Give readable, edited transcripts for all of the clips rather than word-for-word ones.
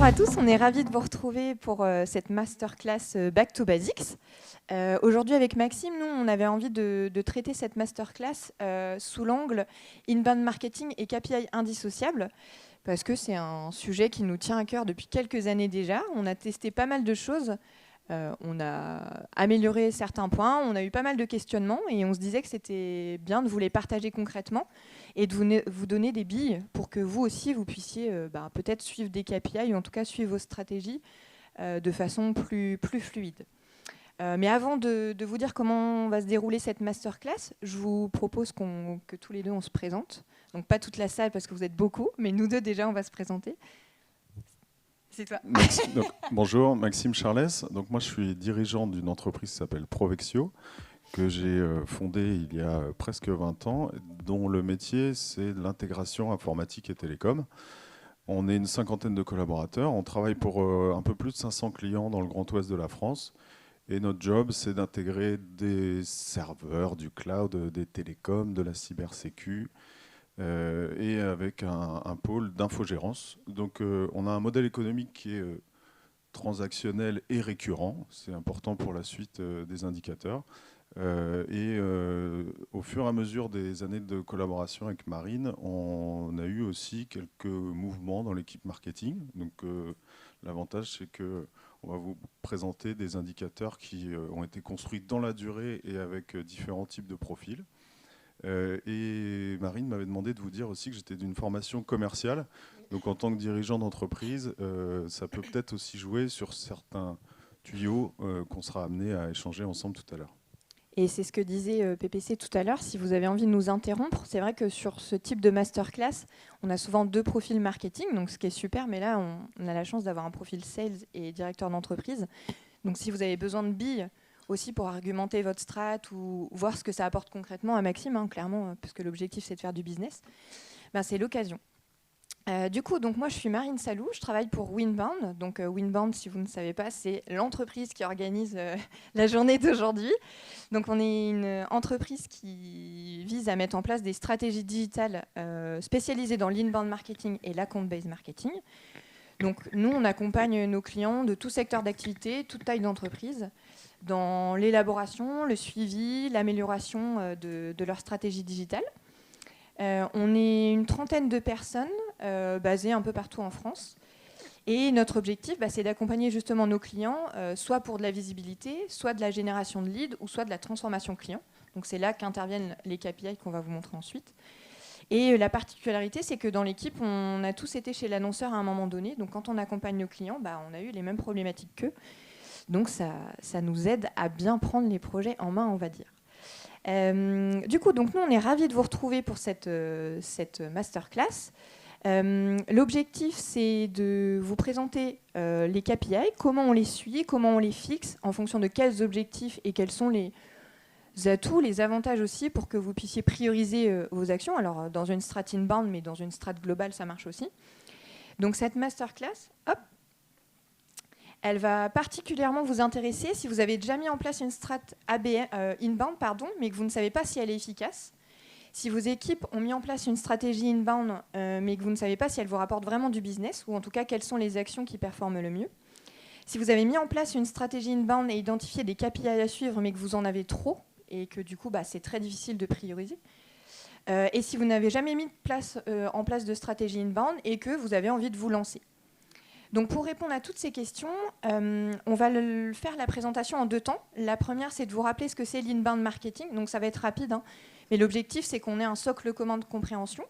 à tous, on est ravis de vous retrouver pour cette masterclass Back to Basics. Aujourd'hui avec Maxime, nous on avait envie de traiter cette masterclass sous l'angle inbound marketing et KPI indissociables, parce que c'est un sujet qui nous tient à cœur depuis quelques années déjà. On a testé pas mal de choses, on a amélioré certains points, on a eu pas mal de questionnements et on se disait que c'était bien de vous les partager concrètement et de vous donner des billes pour que vous aussi vous puissiez peut-être suivre des KPI ou en tout cas suivre vos stratégies de façon plus fluide. Mais avant de vous dire comment va se dérouler cette masterclass, je vous propose que tous les deux on se présente. Donc pas toute la salle parce que vous êtes beaucoup, mais nous deux déjà on va se présenter. C'est toi. Donc, bonjour, Maxime Charles. Donc moi je suis dirigeant d'une entreprise qui s'appelle Provexio, que j'ai fondée il y a presque 20 ans, dont le métier c'est l'intégration informatique et télécom. On est une cinquantaine de collaborateurs, on travaille pour un peu plus de 500 clients dans le Grand Ouest de la France. Et notre job, c'est d'intégrer des serveurs, du cloud, des télécoms, de la cybersécu, et avec un pôle d'infogérance. Donc on a un modèle économique qui est transactionnel et récurrent. C'est important pour la suite des indicateurs. Au fur et à mesure des années de collaboration avec Marine, on a eu aussi quelques mouvements dans l'équipe marketing. Donc l'avantage, c'est que on va vous présenter des indicateurs qui ont été construits dans la durée et avec différents types de profils. Et Marine m'avait demandé de vous dire aussi que j'étais d'une formation commerciale. Donc en tant que dirigeant d'entreprise, ça peut peut-être aussi jouer sur certains tuyaux qu'on sera amené à échanger ensemble tout à l'heure. Et c'est ce que disait PPC tout à l'heure, si vous avez envie de nous interrompre, c'est vrai que sur ce type de masterclass, on a souvent deux profils marketing, donc ce qui est super, mais là on a la chance d'avoir un profil sales et directeur d'entreprise. Donc si vous avez besoin de billes aussi pour argumenter votre strat ou voir ce que ça apporte concrètement à Maxime, clairement, parce que l'objectif c'est de faire du business, c'est l'occasion. Du coup, donc moi je suis Marine Salou, je travaille pour Winbound. Donc Winbound, si vous ne savez pas, c'est l'entreprise qui organise la journée d'aujourd'hui. Donc on est une entreprise qui vise à mettre en place des stratégies digitales spécialisées dans l'inbound marketing et l'account-based marketing. Donc nous, on accompagne nos clients de tout secteur d'activité, toute taille d'entreprise, dans l'élaboration, le suivi, l'amélioration de leur stratégie digitale. On est une trentaine de personnes basées un peu partout en France. Et notre objectif, c'est d'accompagner justement nos clients, soit pour de la visibilité, soit de la génération de leads, ou soit de la transformation client. Donc c'est là qu'interviennent les KPI qu'on va vous montrer ensuite. Et la particularité, c'est que dans l'équipe, on a tous été chez l'annonceur à un moment donné. Donc quand on accompagne nos clients, on a eu les mêmes problématiques qu'eux. Donc ça nous aide à bien prendre les projets en main, on va dire. Du coup, donc nous, on est ravis de vous retrouver pour cette masterclass. L'objectif, c'est de vous présenter les KPI, comment on les suit, comment on les fixe, en fonction de quels objectifs et quels sont les atouts, les avantages aussi pour que vous puissiez prioriser vos actions. Alors, dans une strat inbound, mais dans une strat globale, ça marche aussi. Donc, cette masterclass, elle va particulièrement vous intéresser si vous avez déjà mis en place une strat inbound, mais que vous ne savez pas si elle est efficace. Si vos équipes ont mis en place une stratégie inbound, mais que vous ne savez pas si elle vous rapporte vraiment du business, ou en tout cas quelles sont les actions qui performent le mieux. Si vous avez mis en place une stratégie inbound et identifié des KPI à suivre, mais que vous en avez trop, et que du coup c'est très difficile de prioriser. Et si vous n'avez jamais mis en place de stratégie inbound et que vous avez envie de vous lancer. Donc pour répondre à toutes ces questions, on va faire la présentation en deux temps. La première, c'est de vous rappeler ce que c'est l'inbound marketing. Donc ça va être rapide, mais l'objectif, c'est qu'on ait un socle commun de compréhension.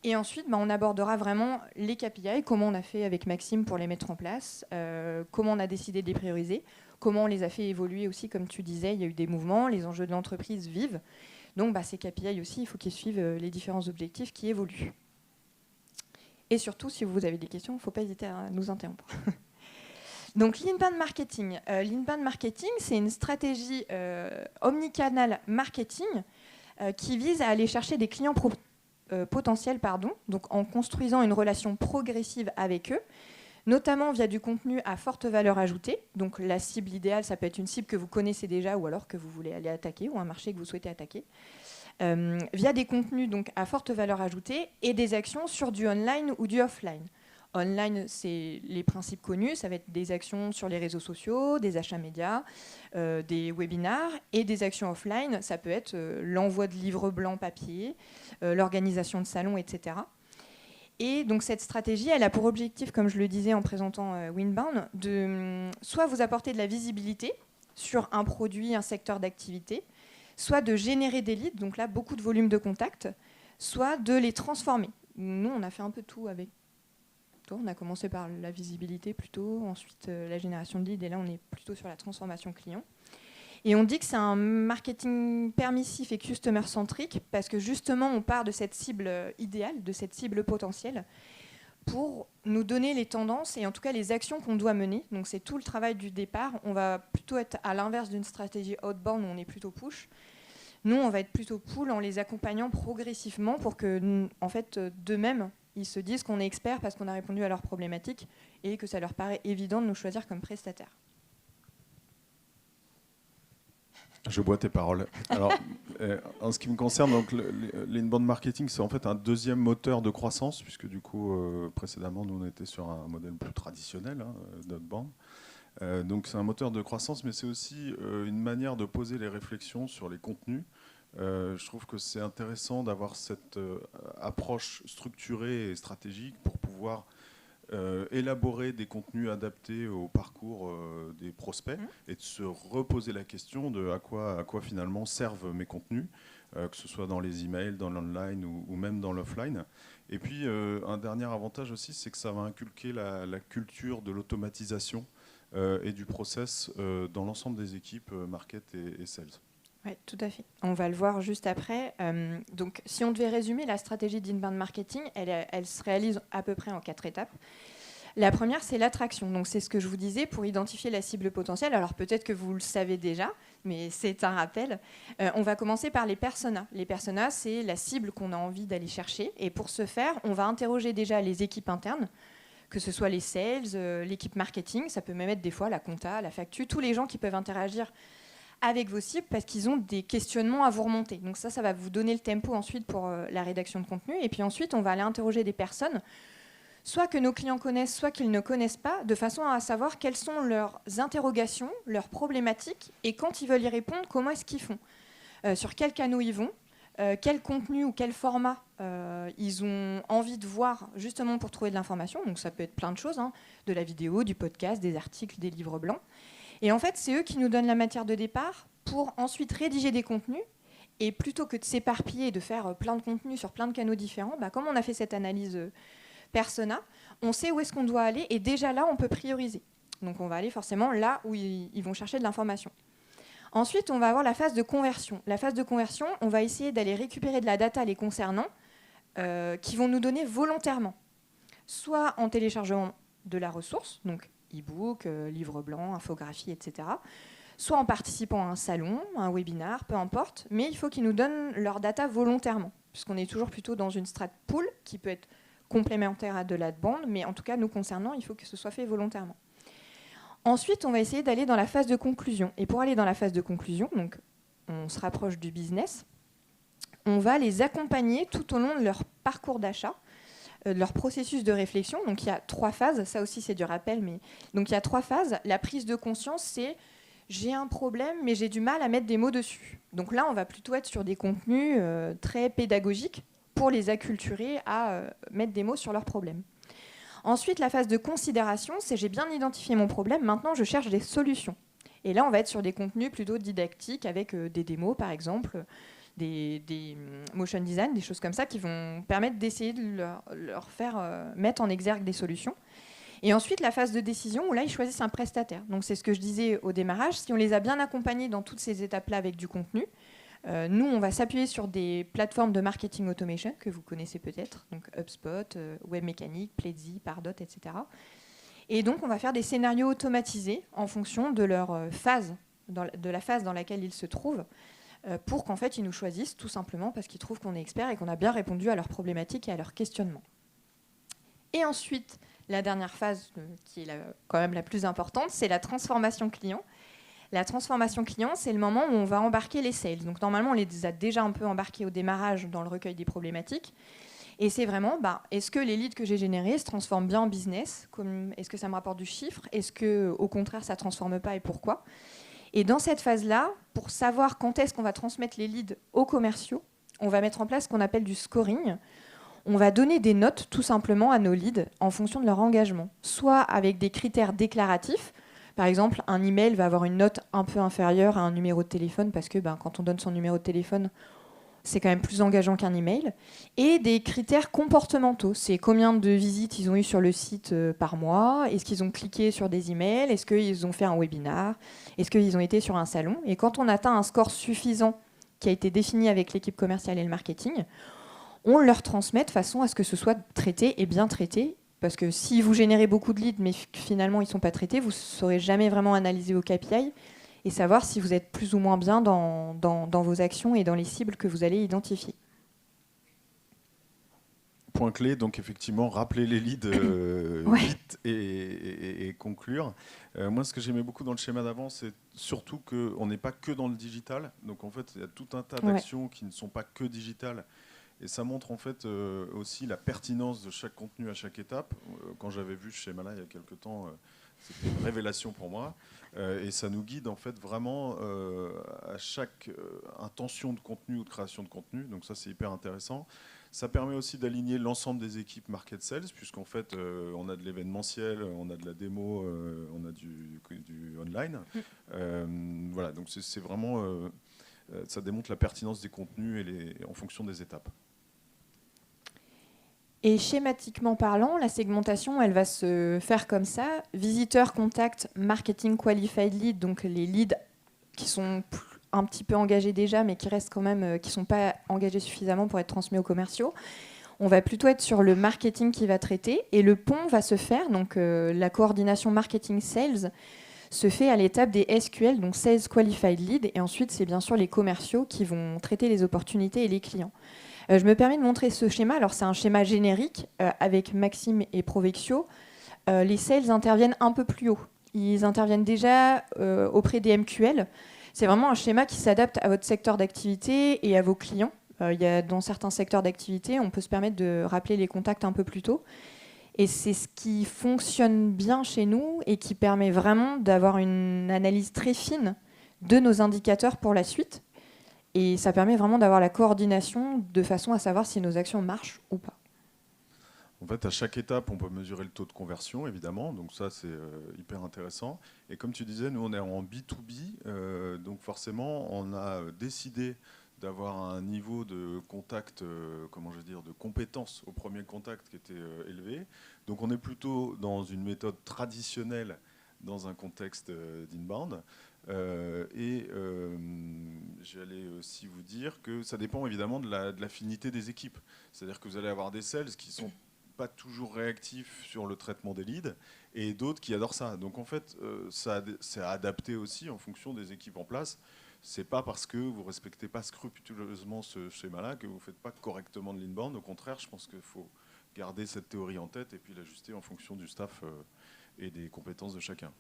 Et ensuite, on abordera vraiment les KPI, comment on a fait avec Maxime pour les mettre en place, comment on a décidé de les prioriser, comment on les a fait évoluer aussi, comme tu disais, il y a eu des mouvements, les enjeux de l'entreprise vivent. Donc ces KPI aussi, il faut qu'ils suivent les différents objectifs qui évoluent. Et surtout, si vous avez des questions, il ne faut pas hésiter à nous interrompre. Donc, l'inbound marketing. L'inbound marketing, c'est une stratégie omnicanal marketing qui vise à aller chercher des clients potentiels, donc en construisant une relation progressive avec eux, notamment via du contenu à forte valeur ajoutée. Donc, la cible idéale, ça peut être une cible que vous connaissez déjà ou alors que vous voulez aller attaquer ou un marché que vous souhaitez attaquer. Via des contenus donc, à forte valeur ajoutée et des actions sur du online ou du offline. Online, c'est les principes connus, ça va être des actions sur les réseaux sociaux, des achats médias, des webinars, et des actions offline, ça peut être l'envoi de livres blancs papier, l'organisation de salons, etc. Et donc cette stratégie, elle a pour objectif, comme je le disais en présentant Winbound, de soit vous apporter de la visibilité sur un produit, un secteur d'activité, soit de générer des leads, donc là beaucoup de volume de contacts, soit de les transformer. Nous, on a fait un peu tout avec. On a commencé par la visibilité plutôt, ensuite la génération de leads, et là on est plutôt sur la transformation client. Et on dit que c'est un marketing permissif et customer-centrique parce que justement on part de cette cible idéale, de cette cible potentielle, pour nous donner les tendances et en tout cas les actions qu'on doit mener. Donc c'est tout le travail du départ. On va plutôt être à l'inverse d'une stratégie outbound où on est plutôt push. Nous, on va être plutôt pull en les accompagnant progressivement pour que, en fait, d'eux-mêmes, ils se disent qu'on est expert parce qu'on a répondu à leurs problématiques et que ça leur paraît évident de nous choisir comme prestataire. Je bois tes paroles. Alors, en ce qui me concerne, donc, l'inbound marketing, c'est en fait un deuxième moteur de croissance, puisque du coup, précédemment, nous, on était sur un modèle plus traditionnel d'outbound. Donc, c'est un moteur de croissance, mais c'est aussi une manière de poser les réflexions sur les contenus. Je trouve que c'est intéressant d'avoir cette approche structurée et stratégique pour pouvoir élaborer des contenus adaptés au parcours des prospects et de se reposer la question de à quoi finalement servent mes contenus, que ce soit dans les emails, dans l'online ou même dans l'offline. Et puis un dernier avantage aussi, c'est que ça va inculquer la culture de l'automatisation et du process dans l'ensemble des équipes market et sales. Oui, tout à fait. On va le voir juste après. Donc, si on devait résumer la stratégie d'inbound marketing, elle se réalise à peu près en 4 étapes. La première, c'est l'attraction. Donc, c'est ce que je vous disais pour identifier la cible potentielle. Alors, peut-être que vous le savez déjà, mais c'est un rappel. On va commencer par les personas. Les personas, c'est la cible qu'on a envie d'aller chercher. Et pour ce faire, on va interroger déjà les équipes internes, que ce soit les sales, l'équipe marketing, ça peut même être des fois la compta, la facture, tous les gens qui peuvent interagir avec vos cibles parce qu'ils ont des questionnements à vous remonter. Donc ça va vous donner le tempo ensuite pour la rédaction de contenu. Et puis ensuite, on va aller interroger des personnes, soit que nos clients connaissent, soit qu'ils ne connaissent pas, de façon à savoir quelles sont leurs interrogations, leurs problématiques, et quand ils veulent y répondre, comment est-ce qu'ils font, sur quels canaux ils vont, quel contenu ou quel format ils ont envie de voir justement pour trouver de l'information. Donc ça peut être plein de choses, de la vidéo, du podcast, des articles, des livres blancs. Et en fait, c'est eux qui nous donnent la matière de départ pour ensuite rédiger des contenus. Et plutôt que de s'éparpiller et de faire plein de contenus sur plein de canaux différents, comme on a fait cette analyse persona, on sait où est-ce qu'on doit aller et déjà là, on peut prioriser. Donc on va aller forcément là où ils vont chercher de l'information. Ensuite, on va avoir la phase de conversion. La phase de conversion, on va essayer d'aller récupérer de la data les concernant qui vont nous donner volontairement, soit en téléchargement de la ressource, donc e-book, livre blanc, infographie, etc. Soit en participant à un salon, à un webinar, peu importe, mais il faut qu'ils nous donnent leur data volontairement, puisqu'on est toujours plutôt dans une strat pool qui peut être complémentaire à de l'outbound, mais en tout cas, nous concernant, il faut que ce soit fait volontairement. Ensuite, on va essayer d'aller dans la phase de conclusion. Et pour aller dans la phase de conclusion, donc on se rapproche du business, on va les accompagner tout au long de leur parcours d'achat, de leur processus de réflexion. Donc il y a 3 phases, ça aussi c'est du rappel, mais donc il y a 3 phases. La prise de conscience, c'est j'ai un problème, mais j'ai du mal à mettre des mots dessus. Donc là, on va plutôt être sur des contenus très pédagogiques pour les acculturer à mettre des mots sur leurs problèmes. Ensuite, la phase de considération, c'est j'ai bien identifié mon problème, maintenant je cherche des solutions. Et là, on va être sur des contenus plutôt didactiques avec des démos, par exemple, des motion design, des choses comme ça qui vont permettre d'essayer de leur faire mettre en exergue des solutions. Et ensuite, la phase de décision, où là, ils choisissent un prestataire. Donc, c'est ce que je disais au démarrage. Si on les a bien accompagnés dans toutes ces étapes-là avec du contenu, nous, on va s'appuyer sur des plateformes de marketing automation que vous connaissez peut-être, donc HubSpot, Webmecanic, Pledzi, Pardot, etc. Et donc, on va faire des scénarios automatisés en fonction de leur phase, de la phase dans laquelle ils se trouvent, pour qu'en fait, ils nous choisissent tout simplement parce qu'ils trouvent qu'on est expert et qu'on a bien répondu à leurs problématiques et à leurs questionnements. Et ensuite, la dernière phase, qui est quand même la plus importante, c'est la transformation client. La transformation client, c'est le moment où on va embarquer les sales. Donc normalement, on les a déjà un peu embarqués au démarrage dans le recueil des problématiques. Et c'est vraiment, est-ce que les leads que j'ai générés se transforment bien en business? Est-ce que ça me rapporte du chiffre? Est-ce qu'au contraire, ça ne transforme pas et pourquoi? Et dans cette phase-là, pour savoir quand est-ce qu'on va transmettre les leads aux commerciaux, on va mettre en place ce qu'on appelle du scoring. On va donner des notes tout simplement à nos leads en fonction de leur engagement, soit avec des critères déclaratifs. Par exemple, un email va avoir une note un peu inférieure à un numéro de téléphone parce que quand on donne son numéro de téléphone, c'est quand même plus engageant qu'un email. Et des critères comportementaux. C'est combien de visites ils ont eu sur le site par mois. Est-ce qu'ils ont cliqué sur des emails? Est-ce qu'ils ont fait un webinar? Est-ce qu'ils ont été sur un salon? Et quand on atteint un score suffisant qui a été défini avec l'équipe commerciale et le marketing, on leur transmet de façon à ce que ce soit traité et bien traité. Parce que si vous générez beaucoup de leads, mais finalement ils ne sont pas traités, vous ne saurez jamais vraiment analyser vos KPI et savoir si vous êtes plus ou moins bien dans vos actions et dans les cibles que vous allez identifier. Point clé, donc effectivement, rappeler les leads vite et conclure. Moi, ce que j'aimais beaucoup dans le schéma d'avant, c'est surtout qu'on n'est pas que dans le digital. Donc en fait, il y a tout un tas d'actions qui ne sont pas que digitales. Et ça montre en fait aussi la pertinence de chaque contenu à chaque étape. Quand j'avais vu ce schéma-là il y a quelques temps, c'était une révélation pour moi. Et ça nous guide en fait vraiment à chaque intention de contenu ou de création de contenu. Donc ça, c'est hyper intéressant. Ça permet aussi d'aligner l'ensemble des équipes Market Sales, puisqu'en fait, on a de l'événementiel, on a de la démo, on a du online. Voilà, donc c'est vraiment... ça démontre la pertinence des contenus en fonction des étapes. Et schématiquement parlant, la segmentation, elle va se faire comme ça. Visiteur, contact, marketing qualified lead, donc les leads qui sont un petit peu engagés déjà, mais qui restent quand même, qui ne sont pas engagés suffisamment pour être transmis aux commerciaux. On va plutôt être sur le marketing qui va traiter. Et le pont va se faire, donc la coordination marketing-sales se fait à l'étape des SQL, donc Sales Qualified Lead. Et ensuite, c'est bien sûr les commerciaux qui vont traiter les opportunités et les clients. Je me permets de montrer ce schéma. Alors, c'est un schéma générique avec Maxime et Provexio. Les sales interviennent un peu plus haut. Ils interviennent déjà auprès des MQL. C'est vraiment un schéma qui s'adapte à votre secteur d'activité et à vos clients. Dans certains secteurs d'activité, on peut se permettre de rappeler les contacts un peu plus tôt. Et c'est ce qui fonctionne bien chez nous et qui permet vraiment d'avoir une analyse très fine de nos indicateurs pour la suite. Et ça permet vraiment d'avoir la coordination de façon à savoir si nos actions marchent ou pas. En fait, à chaque étape, on peut mesurer le taux de conversion, évidemment. Donc ça, c'est hyper intéressant. Et comme tu disais, nous, on est en B2B. Donc forcément, on a décidé d'avoir un niveau de contact, de compétence au premier contact qui était élevé. Donc on est plutôt dans une méthode traditionnelle dans un contexte d'inbound. J'allais aussi vous dire que ça dépend évidemment de l'affinité des équipes. C'est-à-dire que vous allez avoir des sales qui ne sont pas toujours réactifs sur le traitement des leads et d'autres qui adorent ça. Donc en fait, c'est à adapter aussi en fonction des équipes en place. C'est pas parce que vous ne respectez pas scrupuleusement ce schéma-là que vous ne faites pas correctement de l'inbound. Au contraire, je pense qu'il faut garder cette théorie en tête et puis l'ajuster en fonction du staff et des compétences de chacun.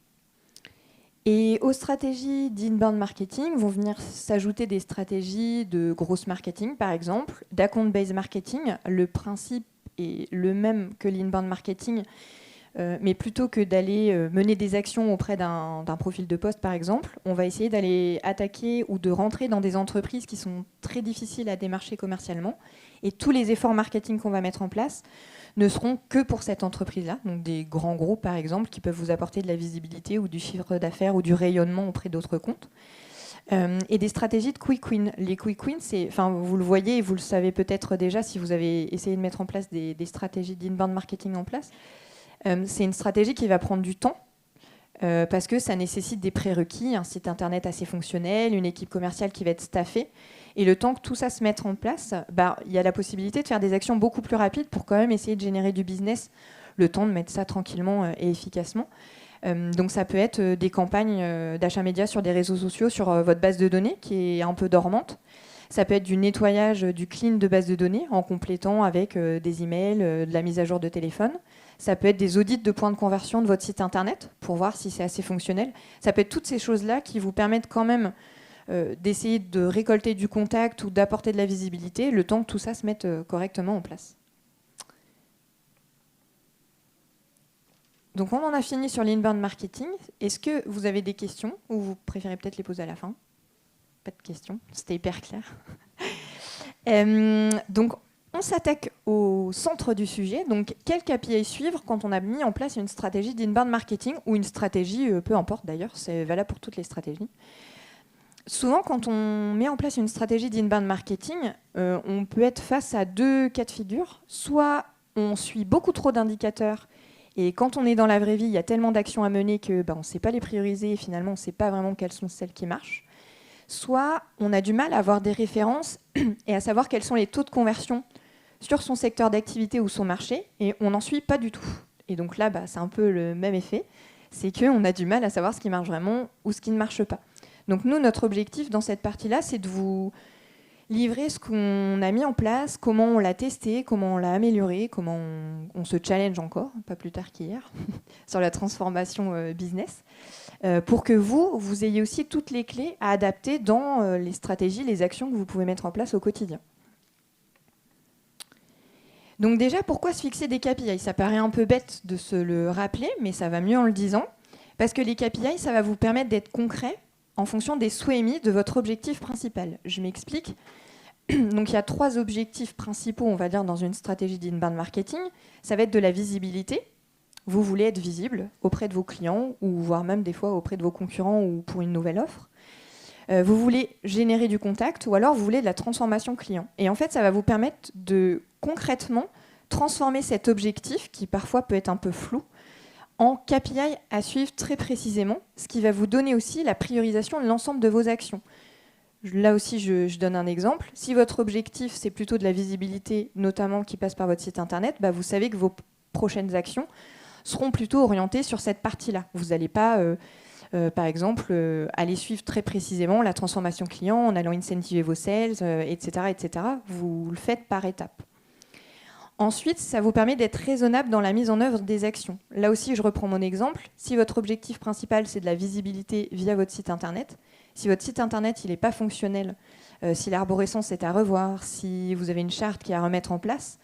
Et aux stratégies d'inbound marketing vont venir s'ajouter des stratégies de gross marketing, par exemple, d'account-based marketing. Le principe est le même que l'inbound marketing, mais plutôt que d'aller mener des actions auprès d'un profil de poste, par exemple, on va essayer d'aller attaquer ou de rentrer dans des entreprises qui sont très difficiles à démarcher commercialement. Et tous les efforts marketing qu'on va mettre en place ne seront que pour cette entreprise-là, donc des grands groupes par exemple qui peuvent vous apporter de la visibilité ou du chiffre d'affaires ou du rayonnement auprès d'autres comptes. Et des stratégies de quick win. Les quick wins, vous le voyez et vous le savez peut-être déjà si vous avez essayé de mettre en place des stratégies d'inbound marketing en place. C'est une stratégie qui va prendre du temps parce que ça nécessite des prérequis, un site internet assez fonctionnel, une équipe commerciale qui va être staffée. Et le temps que tout ça se mette en place, y a la possibilité de faire des actions beaucoup plus rapides pour quand même essayer de générer du business, le temps de mettre ça tranquillement et efficacement. Donc ça peut être des campagnes d'achat média sur des réseaux sociaux, sur votre base de données qui est un peu dormante. Ça peut être du nettoyage, du clean de base de données en complétant avec des emails, de la mise à jour de téléphone. Ça peut être des audits de points de conversion de votre site internet pour voir si c'est assez fonctionnel. Ça peut être toutes ces choses-là qui vous permettent quand même d'essayer de récolter du contact ou d'apporter de la visibilité le temps que tout ça se mette correctement en place. Donc on en a fini sur l'inbound marketing. Est-ce que vous avez des questions ou vous préférez peut-être les poser à la fin? Pas de questions, c'était hyper clair. Donc on s'attaque au centre du sujet. Donc quel KPI suivre quand on a mis en place une stratégie d'inbound marketing ou une stratégie, peu importe d'ailleurs, c'est valable pour toutes les stratégies. Souvent, quand on met en place une stratégie d'inbound marketing, on peut être face à deux cas de figure. Soit on suit beaucoup trop d'indicateurs et quand on est dans la vraie vie, il y a tellement d'actions à mener qu'on ne sait pas les prioriser et finalement on ne sait pas vraiment quelles sont celles qui marchent. Soit on a du mal à avoir des références et à savoir quels sont les taux de conversion sur son secteur d'activité ou son marché et on n'en suit pas du tout. Et donc là, c'est un peu le même effet, c'est qu'on a du mal à savoir ce qui marche vraiment ou ce qui ne marche pas. Donc nous, notre objectif dans cette partie-là, c'est de vous livrer ce qu'on a mis en place, comment on l'a testé, comment on l'a amélioré, comment on se challenge encore, pas plus tard qu'hier, sur la transformation business, pour que vous ayez aussi toutes les clés à adapter dans les stratégies, les actions que vous pouvez mettre en place au quotidien. Donc déjà, pourquoi se fixer des KPI? Ça paraît un peu bête de se le rappeler, mais ça va mieux en le disant, parce que les KPI, ça va vous permettre d'être concret en fonction des souhaits émis de votre objectif principal. Je m'explique. Donc il y a 3 objectifs principaux, on va dire, dans une stratégie d'inbound marketing. Ça va être de la visibilité. Vous voulez être visible auprès de vos clients, ou voire même des fois auprès de vos concurrents ou pour une nouvelle offre. Vous voulez générer du contact, ou alors vous voulez de la transformation client. Et en fait, ça va vous permettre de concrètement transformer cet objectif, qui parfois peut être un peu flou, en KPI à suivre très précisément, ce qui va vous donner aussi la priorisation de l'ensemble de vos actions. Là aussi, je donne un exemple. Si votre objectif, c'est plutôt de la visibilité, notamment qui passe par votre site internet, vous savez que vos prochaines actions seront plutôt orientées sur cette partie-là. Vous n'allez pas, par exemple, aller suivre très précisément la transformation client en allant incentiver vos sales, etc., etc. Vous le faites par étapes. Ensuite, ça vous permet d'être raisonnable dans la mise en œuvre des actions. Là aussi, je reprends mon exemple. Si votre objectif principal, c'est de la visibilité via votre site internet, si votre site internet n'est pas fonctionnel, si l'arborescence est à revoir, si vous avez une charte qui est à remettre en place,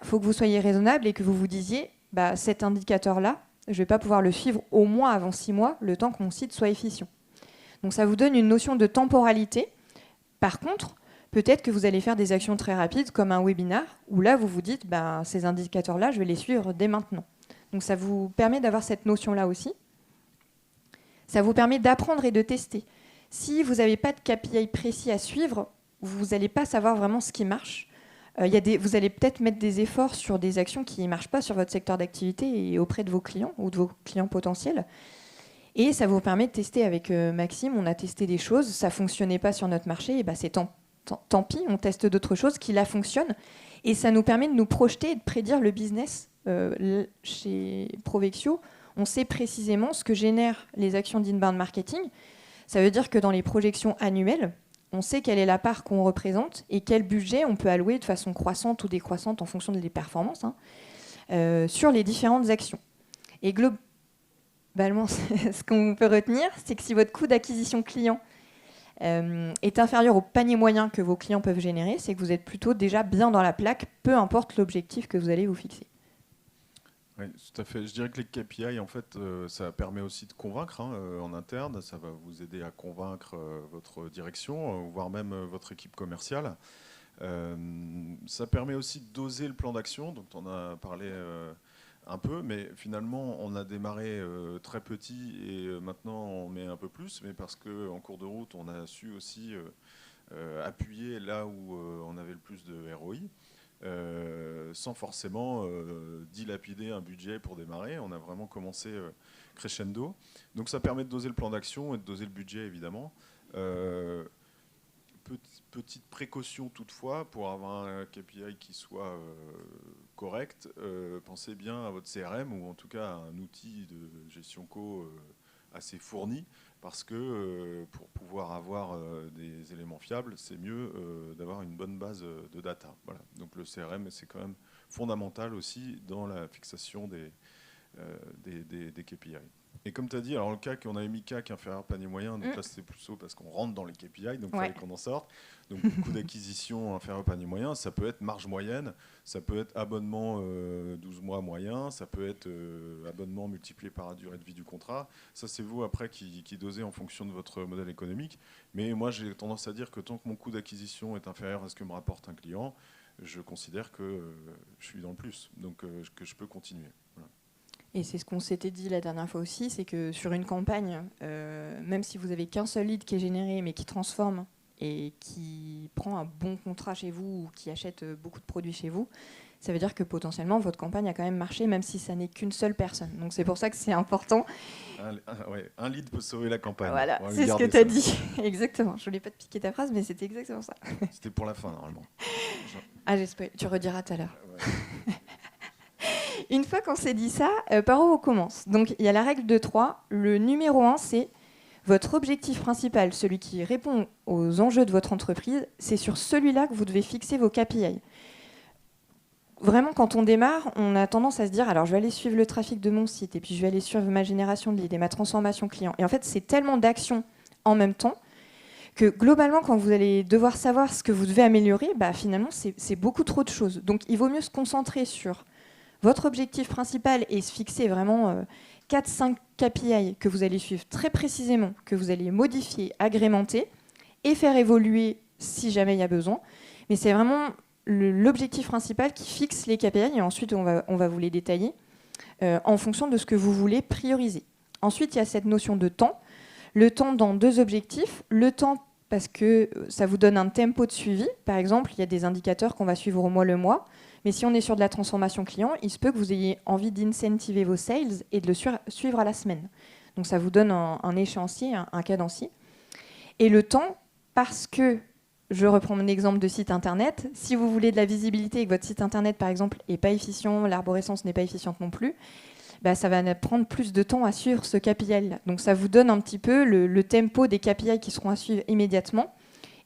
faut que vous soyez raisonnable et que vous vous disiez cet indicateur-là, je ne vais pas pouvoir le suivre au moins avant 6 mois, le temps que mon site soit efficient. Donc ça vous donne une notion de temporalité. Par contre, peut-être que vous allez faire des actions très rapides comme un webinar où là, vous vous dites ces indicateurs-là, je vais les suivre dès maintenant. Donc ça vous permet d'avoir cette notion-là aussi. Ça vous permet d'apprendre et de tester. Si vous n'avez pas de KPI précis à suivre, vous n'allez pas savoir vraiment ce qui marche. Vous allez peut-être mettre des efforts sur des actions qui ne marchent pas sur votre secteur d'activité et auprès de vos clients ou de vos clients potentiels. Et ça vous permet de tester avec Maxime. On a testé des choses, ça ne fonctionnait pas sur notre marché, et c'est tant pis, on teste d'autres choses qui là fonctionnent. Et ça nous permet de nous projeter et de prédire le business. Chez Provexio, on sait précisément ce que génèrent les actions d'inbound marketing. Ça veut dire que dans les projections annuelles, on sait quelle est la part qu'on représente et quel budget on peut allouer de façon croissante ou décroissante en fonction des performances sur les différentes actions. Et globalement, ce qu'on peut retenir, c'est que si votre coût d'acquisition client est inférieur au panier moyen que vos clients peuvent générer, c'est que vous êtes plutôt déjà bien dans la plaque, peu importe l'objectif que vous allez vous fixer. Oui, tout à fait. Je dirais que les KPI, en fait, ça permet aussi de convaincre en interne. Ça va vous aider à convaincre votre direction, voire même votre équipe commerciale. Ça permet aussi de doser le plan d'action, dont on a parlé un peu, mais finalement, on a démarré très petit et maintenant, on met un peu plus, mais parce qu'en cours de route, on a su aussi appuyer là où on avait le plus de ROI. Sans forcément dilapider un budget pour démarrer. On a vraiment commencé crescendo. Donc ça permet de doser le plan d'action et de doser le budget, évidemment. Petite précaution toutefois, pour avoir un KPI qui soit correct, pensez bien à votre CRM ou en tout cas à un outil de gestion co assez fourni, parce que pour pouvoir avoir des éléments fiables, c'est mieux d'avoir une bonne base de data. Voilà. Donc le CRM, c'est quand même fondamental aussi dans la fixation des KPI. Et comme tu as dit, alors le CAC, on avait mis CAC inférieur panier moyen, donc là c'était plus haut parce qu'on rentre dans les KPI, donc il fallait qu'on en sorte. Donc coût d'acquisition inférieur panier moyen, ça peut être marge moyenne, ça peut être abonnement 12 mois moyen, ça peut être abonnement multiplié par la durée de vie du contrat. Ça c'est vous après qui dosez en fonction de votre modèle économique. Mais moi j'ai tendance à dire que tant que mon coût d'acquisition est inférieur à ce que me rapporte un client, je considère que je suis dans le plus, donc que je peux continuer. Voilà. Et c'est ce qu'on s'était dit la dernière fois aussi, c'est que sur une campagne, même si vous n'avez qu'un seul lead qui est généré, mais qui transforme et qui prend un bon contrat chez vous ou qui achète beaucoup de produits chez vous, ça veut dire que potentiellement votre campagne a quand même marché, même si ça n'est qu'une seule personne. Donc c'est pour ça que c'est important. Un lead peut sauver la campagne. Voilà, c'est ce que tu as dit. Exactement. Je voulais pas te piquer ta phrase, mais c'était exactement ça. C'était pour la fin, normalement. Ah, j'espère. Tu rediras tout à l'heure. Ouais. Une fois qu'on s'est dit ça, par où on commence? Donc, il y a la règle de 3. Le numéro 1, c'est votre objectif principal, celui qui répond aux enjeux de votre entreprise. C'est sur celui-là que vous devez fixer vos KPI. Vraiment, quand on démarre, on a tendance à se dire alors je vais aller suivre le trafic de mon site et puis je vais aller suivre ma génération de leads et ma transformation client. Et en fait, c'est tellement d'actions en même temps que globalement, quand vous allez devoir savoir ce que vous devez améliorer, finalement, c'est beaucoup trop de choses. Donc, il vaut mieux se concentrer sur votre objectif principal et se fixer vraiment 4-5 KPI que vous allez suivre très précisément, que vous allez modifier, agrémenter et faire évoluer si jamais il y a besoin. Mais c'est vraiment l'objectif principal qui fixe les KPI et ensuite on va vous les détailler en fonction de ce que vous voulez prioriser. Ensuite, il y a cette notion de temps. Le temps dans 2 objectifs. Le temps parce que ça vous donne un tempo de suivi. Par exemple, il y a des indicateurs qu'on va suivre au mois le mois. Mais si on est sur de la transformation client, il se peut que vous ayez envie d'incentiver vos sales et de le suivre à la semaine. Donc ça vous donne un échéancier, un cadencier. Et le temps, parce que, je reprends mon exemple de site internet, si vous voulez de la visibilité et que votre site internet, par exemple, n'est pas efficient, l'arborescence n'est pas efficiente non plus, ça va prendre plus de temps à suivre ce KPI-là. Donc ça vous donne un petit peu le tempo des KPI qui seront à suivre immédiatement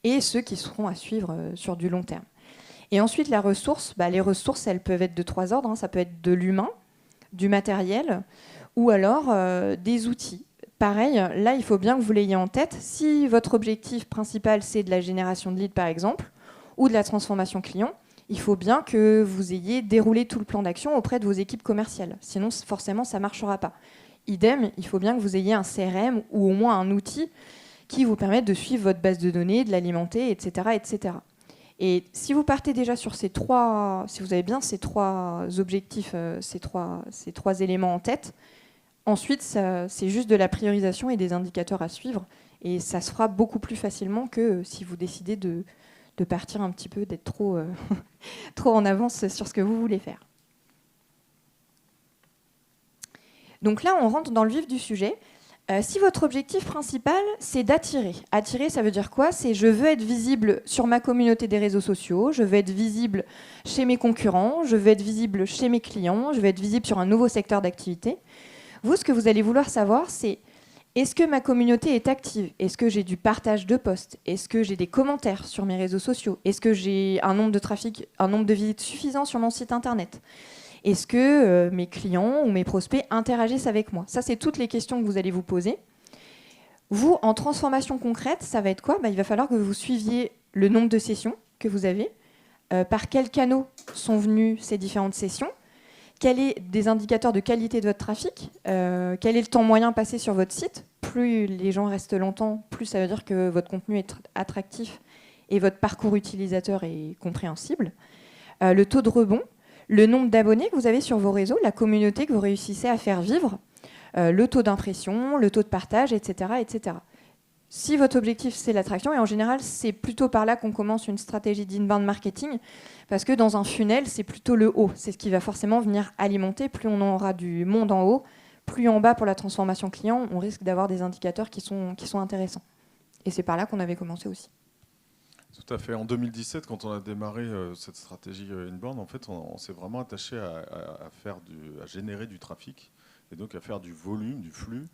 et ceux qui seront à suivre sur du long terme. Et ensuite, la ressource, les ressources, elles peuvent être de 3 ordres. Ça peut être de l'humain, du matériel ou alors des outils. Pareil, là, il faut bien que vous l'ayez en tête. Si votre objectif principal, c'est de la génération de leads, par exemple, ou de la transformation client, il faut bien que vous ayez déroulé tout le plan d'action auprès de vos équipes commerciales. Sinon, forcément, ça ne marchera pas. Idem, il faut bien que vous ayez un CRM ou au moins un outil qui vous permette de suivre votre base de données, de l'alimenter, etc., etc. Et si vous partez déjà sur si vous avez bien ces 3 objectifs, ces trois éléments en tête, ensuite, c'est juste de la priorisation et des indicateurs à suivre. Et ça se fera beaucoup plus facilement que si vous décidez de partir un petit peu, d'être trop en avance sur ce que vous voulez faire. Donc là, on rentre dans le vif du sujet. Si votre objectif principal, c'est d'attirer. Attirer, ça veut dire quoi? C'est je veux être visible sur ma communauté des réseaux sociaux, je veux être visible chez mes concurrents, je veux être visible chez mes clients, je veux être visible sur un nouveau secteur d'activité. Vous, ce que vous allez vouloir savoir, c'est est-ce que ma communauté est active? Est-ce que j'ai du partage de posts? Est-ce que j'ai des commentaires sur mes réseaux sociaux? Est-ce que j'ai un nombre de trafic, un nombre de visites suffisant sur mon site internet? Est-ce que mes clients ou mes prospects interagissent avec moi? Ça, c'est toutes les questions que vous allez vous poser. Vous, en transformation concrète, ça va être quoi? Il va falloir que vous suiviez le nombre de sessions que vous avez, par quels canaux sont venues ces différentes sessions, quels sont des indicateurs de qualité de votre trafic, quel est le temps moyen passé sur votre site. Plus les gens restent longtemps, plus ça veut dire que votre contenu est attractif et votre parcours utilisateur est compréhensible. Le taux de rebond, le nombre d'abonnés que vous avez sur vos réseaux, la communauté que vous réussissez à faire vivre, le taux d'impression, le taux de partage, etc., etc. Si votre objectif, c'est l'attraction, et en général, c'est plutôt par là qu'on commence une stratégie d'inbound marketing, parce que dans un funnel, c'est plutôt le haut. C'est ce qui va forcément venir alimenter. Plus on aura du monde en haut, plus en bas pour la transformation client, on risque d'avoir des indicateurs qui sont intéressants. Et c'est par là qu'on avait commencé aussi. Tout à fait. En 2017, quand on a démarré cette stratégie inbound, en fait, on s'est vraiment attaché à générer du trafic et donc à faire du volume, du flux.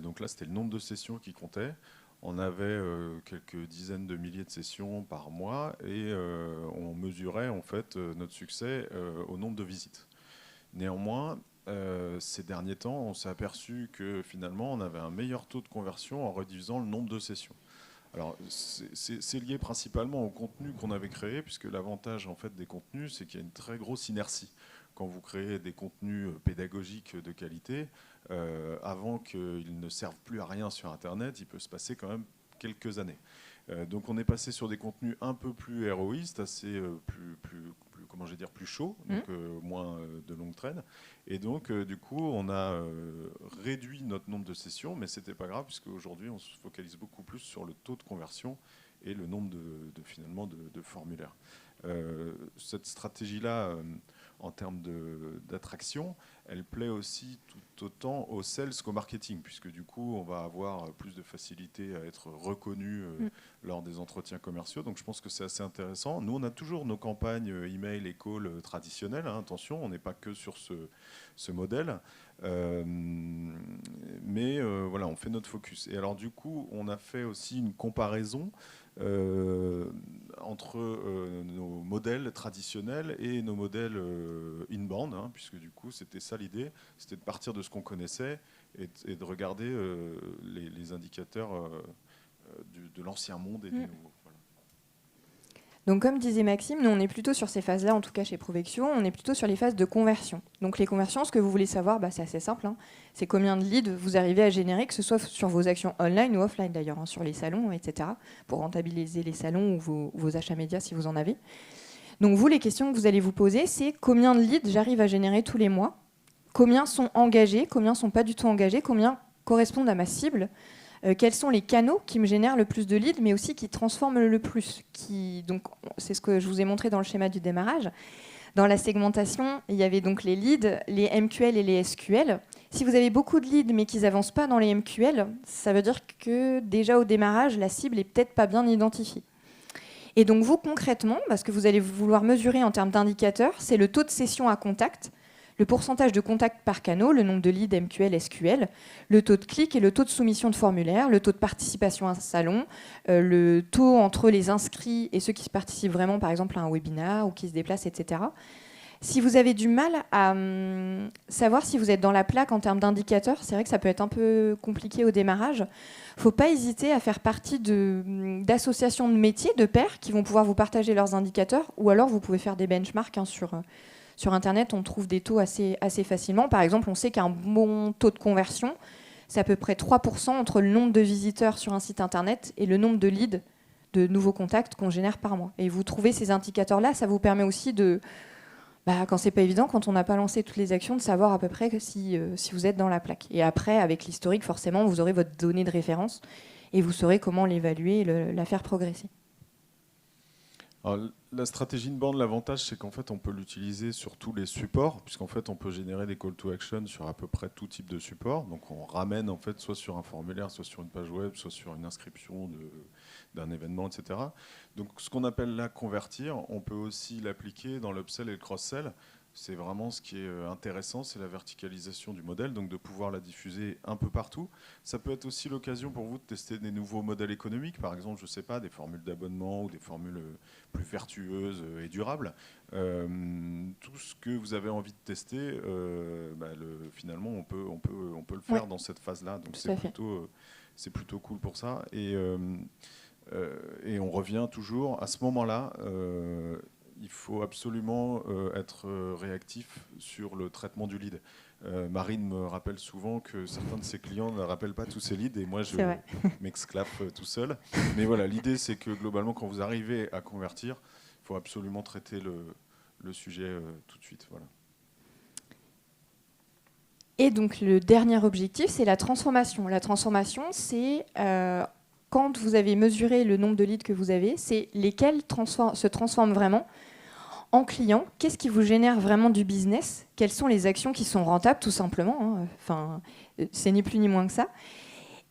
Donc là, c'était le nombre de sessions qui comptait. On avait quelques dizaines de milliers de sessions par mois et on mesurait en fait notre succès au nombre de visites. Néanmoins, ces derniers temps, on s'est aperçu que finalement, on avait un meilleur taux de conversion en réduisant le nombre de sessions. Alors, c'est lié principalement au contenu qu'on avait créé, puisque l'avantage en fait, des contenus, c'est qu'il y a une très grosse inertie. Quand vous créez des contenus pédagogiques de qualité, avant qu'ils ne servent plus à rien sur Internet, il peut se passer quand même quelques années. Donc on est passé sur des contenus un peu plus héroïstes, assez comment je vais dire, plus chauds, donc moins de longue traîne. Et donc du coup on a réduit notre nombre de sessions, mais c'était pas grave puisque aujourd'hui on se focalise beaucoup plus sur le taux de conversion et le nombre finalement de formulaires. Cette stratégie-là, en termes d'attraction, elle plaît aussi tout autant aux sales qu'au marketing, puisque du coup, on va avoir plus de facilité à être reconnu lors des entretiens commerciaux. Donc je pense que c'est assez intéressant. Nous, on a toujours nos campagnes email et call traditionnelles. Hein, attention, on n'est pas que sur ce modèle. Mais voilà, on fait notre focus. Et alors du coup, on a fait aussi une comparaison entre nos modèles traditionnels et nos modèles inbound, hein, puisque du coup c'était ça l'idée, c'était de partir de ce qu'on connaissait et de regarder les indicateurs de l'ancien monde et du nouveau. Voilà. Donc comme disait Maxime, nous on est plutôt sur ces phases-là, en tout cas chez Provexio, on est plutôt sur les phases de conversion. Donc les conversions, ce que vous voulez savoir, c'est assez simple, hein. C'est combien de leads vous arrivez à générer, que ce soit sur vos actions online ou offline d'ailleurs, hein, sur les salons, etc., pour rentabiliser les salons ou vos achats médias si vous en avez. Donc vous, les questions que vous allez vous poser, c'est combien de leads j'arrive à générer tous les mois, combien sont engagés, combien sont pas du tout engagés, combien correspondent à ma cible, quels sont les canaux qui me génèrent le plus de leads, mais aussi qui transforment le plus. Donc, c'est ce que je vous ai montré dans le schéma du démarrage. Dans la segmentation, il y avait donc les leads, les MQL et les SQL. Si vous avez beaucoup de leads, mais qu'ils n'avancent pas dans les MQL, ça veut dire que déjà au démarrage, la cible n'est peut-être pas bien identifiée. Et donc vous, concrètement, ce que vous allez vouloir mesurer en termes d'indicateurs, c'est le taux de session à contact, le pourcentage de contacts par canal, le nombre de leads MQL, SQL, le taux de clic et le taux de soumission de formulaire, le taux de participation à un salon, le taux entre les inscrits et ceux qui participent vraiment, par exemple, à un webinar ou qui se déplacent, etc. Si vous avez du mal à savoir si vous êtes dans la plaque en termes d'indicateurs, c'est vrai que ça peut être un peu compliqué au démarrage. Il ne faut pas hésiter à faire partie d'associations de métiers, de pairs, qui vont pouvoir vous partager leurs indicateurs, ou alors vous pouvez faire des benchmarks sur Internet, on trouve des taux assez facilement. Par exemple, on sait qu'un bon taux de conversion, c'est à peu près 3% entre le nombre de visiteurs sur un site Internet et le nombre de leads, de nouveaux contacts qu'on génère par mois. Et vous trouvez ces indicateurs-là, ça vous permet aussi quand c'est pas évident, quand on n'a pas lancé toutes les actions, de savoir à peu près si vous êtes dans la plaque. Et après, avec l'historique, forcément, vous aurez votre donnée de référence et vous saurez comment l'évaluer et la faire progresser. Alors, la stratégie inbound, l'avantage, c'est qu'en fait, on peut l'utiliser sur tous les supports, puisqu'en fait, on peut générer des call to action sur à peu près tout type de support. Donc, on ramène en fait soit sur un formulaire, soit sur une page web, soit sur une inscription d'un événement, etc. Donc, ce qu'on appelle là convertir, on peut aussi l'appliquer dans l'upsell et le cross-sell. C'est vraiment ce qui est intéressant, c'est la verticalisation du modèle, donc de pouvoir la diffuser un peu partout. Ça peut être aussi l'occasion pour vous de tester des nouveaux modèles économiques, par exemple, je ne sais pas, des formules d'abonnement ou des formules plus vertueuses et durables. Tout ce que vous avez envie de tester, finalement, on peut le faire dans cette phase-là. Donc c'est plutôt cool pour ça. Et on revient toujours à ce moment-là. Il faut absolument être réactif sur le traitement du lead. Marine me rappelle souvent que certains de ses clients ne rappellent pas tous ses leads et moi je m'exclave tout seul. Mais voilà, l'idée c'est que globalement quand vous arrivez à convertir, il faut absolument traiter le sujet tout de suite. Voilà. Et donc le dernier objectif, c'est la transformation. La transformation, c'est quand vous avez mesuré le nombre de leads que vous avez, c'est lesquels se transforment vraiment en clients. Qu'est-ce qui vous génère vraiment du business? Quelles sont les actions qui sont rentables, tout simplement, hein. Enfin, c'est ni plus ni moins que ça.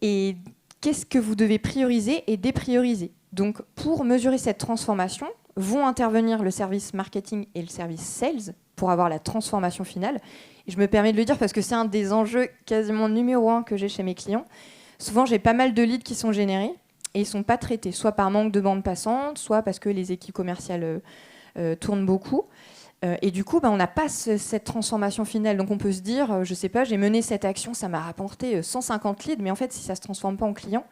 Et qu'est-ce que vous devez prioriser et déprioriser? Donc, pour mesurer cette transformation, vont intervenir le service marketing et le service sales pour avoir la transformation finale. Et je me permets de le dire parce que c'est un des enjeux quasiment numéro 1 que j'ai chez mes clients. Souvent, j'ai pas mal de leads qui sont générés et ils ne sont pas traités, soit par manque de bande passante, soit parce que les équipes commerciales tournent beaucoup. Et du coup, on n'a pas cette transformation finale. Donc on peut se dire, je ne sais pas, j'ai mené cette action, ça m'a rapporté 150 leads, mais en fait, si ça ne se transforme pas en client,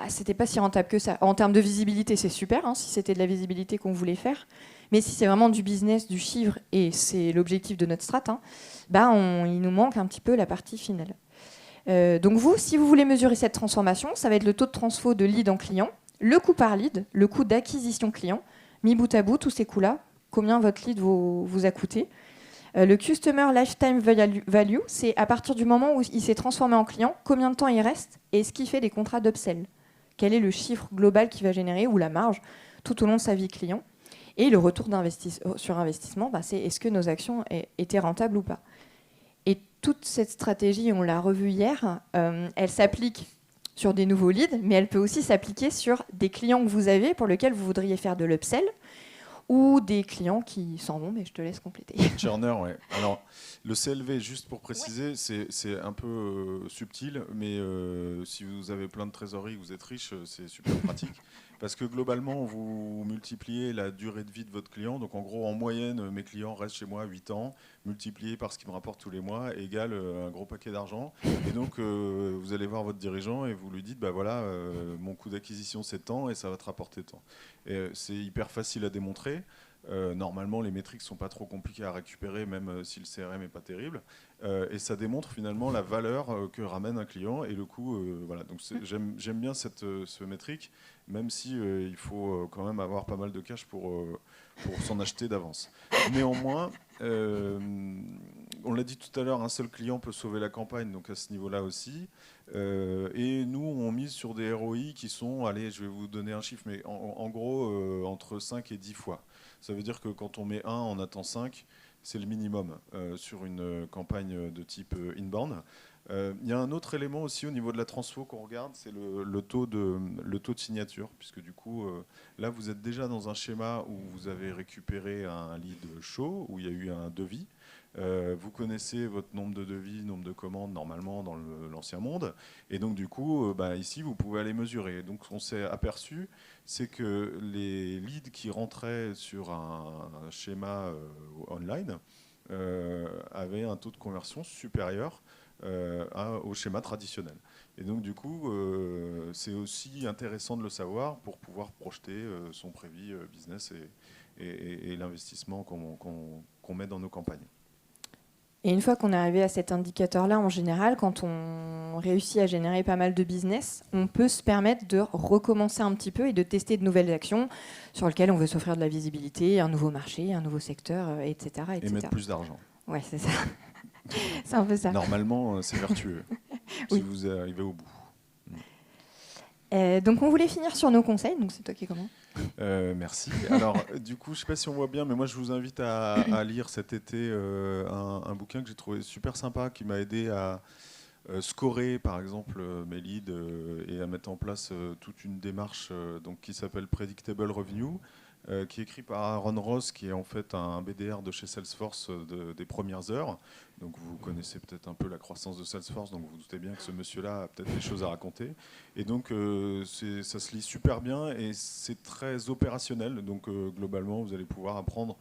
c'était pas si rentable que ça. En termes de visibilité, c'est super, hein, si c'était de la visibilité qu'on voulait faire. Mais si c'est vraiment du business, du chiffre, et c'est l'objectif de notre strat, il nous manque un petit peu la partie finale. Donc vous, si vous voulez mesurer cette transformation, ça va être le taux de transfo de lead en client, le coût par lead, le coût d'acquisition client, mis bout à bout, tous ces coûts-là, combien votre lead vous a coûté. Le Customer Lifetime Value, c'est à partir du moment où il s'est transformé en client, combien de temps il reste et est-ce qu'il fait des contrats d'upsell. Quel est le chiffre global qu'il va générer ou la marge tout au long de sa vie client. Et le retour sur investissement, c'est est-ce que nos actions étaient rentables ou pas. Et toute cette stratégie, on l'a revue hier, elle s'applique sur des nouveaux leads, mais elle peut aussi s'appliquer sur des clients que vous avez pour lesquels vous voudriez faire de l'upsell, ou des clients qui s'en vont, mais je te laisse compléter. Churner, ouais. Alors, le CLV, juste pour préciser, ouais. C'est un peu subtil, mais si vous avez plein de trésorerie, vous êtes riche, c'est super pratique. Parce que globalement, vous multipliez la durée de vie de votre client. Donc en gros, en moyenne, mes clients restent chez moi 8 ans, multiplié par ce qu'ils me rapportent tous les mois, égale un gros paquet d'argent. Et donc, vous allez voir votre dirigeant et vous lui dites, voilà, mon coût d'acquisition c'est tant et ça va te rapporter tant. C'est hyper facile à démontrer. Normalement, les métriques ne sont pas trop compliquées à récupérer, même si le CRM n'est pas terrible. Et ça démontre finalement la valeur que ramène un client et le coût. Voilà. Donc j'aime bien ce métrique, même si il faut quand même avoir pas mal de cash pour s'en acheter d'avance. Néanmoins, on l'a dit tout à l'heure, un seul client peut sauver la campagne, donc à ce niveau-là aussi. Et nous, on mise sur des ROI qui sont, allez, je vais vous donner un chiffre, mais en gros, entre 5 et 10 fois. Ça veut dire que quand on met 1, on attend 5, c'est le minimum sur une campagne de type inbound. Il y a un autre élément aussi au niveau de la transfo qu'on regarde, c'est le taux de signature, puisque du coup, là, vous êtes déjà dans un schéma où vous avez récupéré un lead chaud, où il y a eu un devis. Vous connaissez votre nombre de devis, nombre de commandes normalement dans l'ancien monde, et donc du coup, ici, vous pouvez aller mesurer. Donc, on s'est aperçu, c'est que les leads qui rentraient sur un schéma online avaient un taux de conversion supérieur au schéma traditionnel. Et donc du coup, c'est aussi intéressant de le savoir pour pouvoir projeter son prévis business et l'investissement qu'on met dans nos campagnes. Et une fois qu'on est arrivé à cet indicateur-là, en général, quand on réussit à générer pas mal de business, on peut se permettre de recommencer un petit peu et de tester de nouvelles actions sur lesquelles on veut s'offrir de la visibilité, un nouveau marché, un nouveau secteur, etc. Et mettre plus d'argent. Ouais, c'est ça. C'est un peu ça. Normalement, c'est vertueux, oui. Si vous arrivez au bout. Donc on voulait finir sur nos conseils, donc c'est toi qui commences. Merci. Alors du coup, je ne sais pas si on voit bien, mais moi je vous invite à lire cet été un bouquin que j'ai trouvé super sympa, qui m'a aidé à scorer par exemple mes leads et à mettre en place toute une démarche donc, qui s'appelle Predictable Revenue, qui est écrit par Aaron Ross, qui est en fait un BDR de chez Salesforce des premières heures. Donc vous connaissez peut-être un peu la croissance de Salesforce, donc vous vous doutez bien que ce monsieur-là a peut-être des choses à raconter. Et donc ça se lit super bien et c'est très opérationnel. Donc globalement, vous allez pouvoir apprendre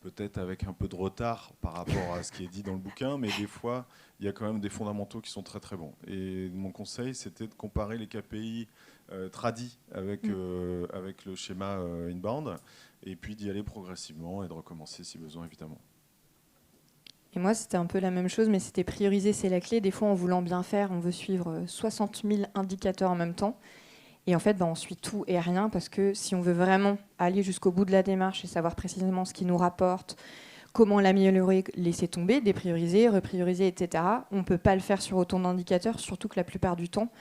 peut-être avec un peu de retard par rapport à ce qui est dit dans le bouquin, mais des fois, il y a quand même des fondamentaux qui sont très très bons. Et mon conseil, c'était de comparer les KPI tradis avec le schéma inbound, et puis d'y aller progressivement et de recommencer si besoin, évidemment. Et moi, c'était un peu la même chose, mais c'était prioriser, c'est la clé. Des fois, en voulant bien faire, on veut suivre 60 000 indicateurs en même temps. Et en fait, on suit tout et rien, parce que si on veut vraiment aller jusqu'au bout de la démarche et savoir précisément ce qui nous rapporte, comment l'améliorer, laisser tomber, déprioriser, reprioriser, etc., on ne peut pas le faire sur autant d'indicateurs, surtout que la plupart du temps,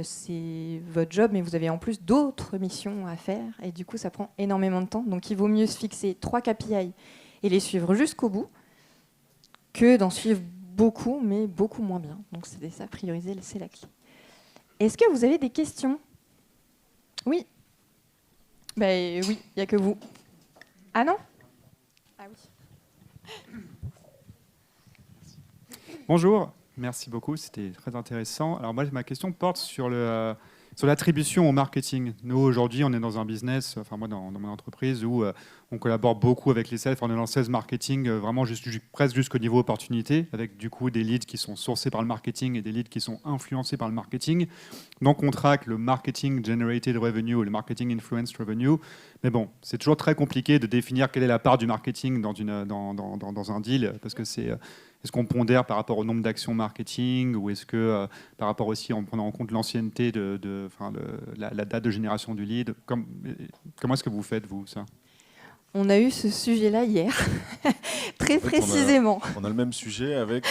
c'est votre job, mais vous avez en plus d'autres missions à faire, et du coup, ça prend énormément de temps. Donc, il vaut mieux se fixer 3 KPI et les suivre jusqu'au bout, que d'en suivre beaucoup, mais beaucoup moins bien. Donc, c'est ça, prioriser, c'est la clé. Est-ce que vous avez des questions ? Oui. Oui, il n'y a que vous. Ah non ? Ah oui. Bonjour, merci beaucoup, c'était très intéressant. Alors moi, ma question porte sur Sur l'attribution au marketing, nous aujourd'hui on est dans un business, enfin moi dans mon entreprise où on collabore beaucoup avec les sales, on est dans le sales marketing vraiment presque jusqu'au niveau opportunité, avec du coup des leads qui sont sourcés par le marketing et des leads qui sont influencés par le marketing. Donc on traque le marketing generated revenue ou le marketing influenced revenue, mais bon, c'est toujours très compliqué de définir quelle est la part du marketing dans un deal, parce que c'est... Est-ce qu'on pondère par rapport au nombre d'actions marketing ou est-ce que par rapport aussi en prenant en compte l'ancienneté la date de génération du lead comment est-ce que vous faites, vous, ça? On a eu ce sujet-là hier, très précisément. On a le même sujet avec